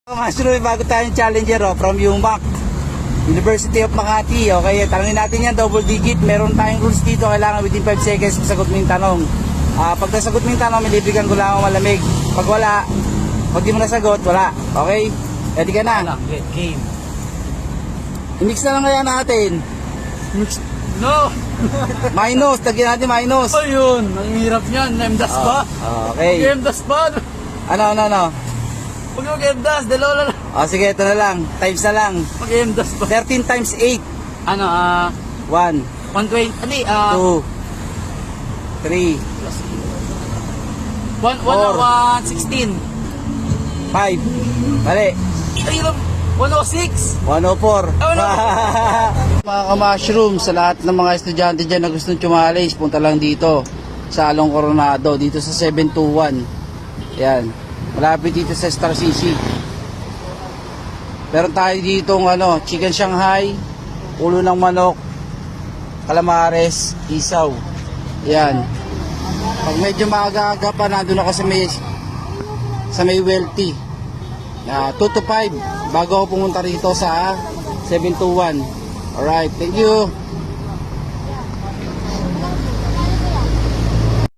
Mga bago tayong challenger from UMAC, University of Makati. Okay, tanongin natin yan, double digit. Meron tayong rules dito, kailangan within 5 seconds masagot mo yung tanong. Pag nasagot mo yung tanong, milibrigan ko lang ang malamig. Pag wala, pag di mo nasagot, wala. Okay? Ready ka na? Game. I-mix na lang kaya natin. No! Minus, tagyan natin minus. Ayun, ang hirap niyan. M-das ba? Okay. M-das ba? Ano? Pag mag-M-das, dalawa lang. Sige, ito na lang. Times na lang. Mag-M-das ba? 13 times 8. 1, 120, hindi, 2, 3, 116. 5. Mali. Ay, hirap. 106. 104. Ano? Mga ka-mushroom, sa lahat ng mga estudyante dyan na gustong tumalis, punta lang dito sa Along Coronado, dito sa 721. Yan. Malapit dito sa Star CC. Meron tayo dito chicken Shanghai, ulo ng manok, calamares, isaw. Yan. Pag medyo maaga-aga pa, nandun ako sa may wealthy. 2 to 5 bago ako pumunta rito sa 721. Alright, thank you.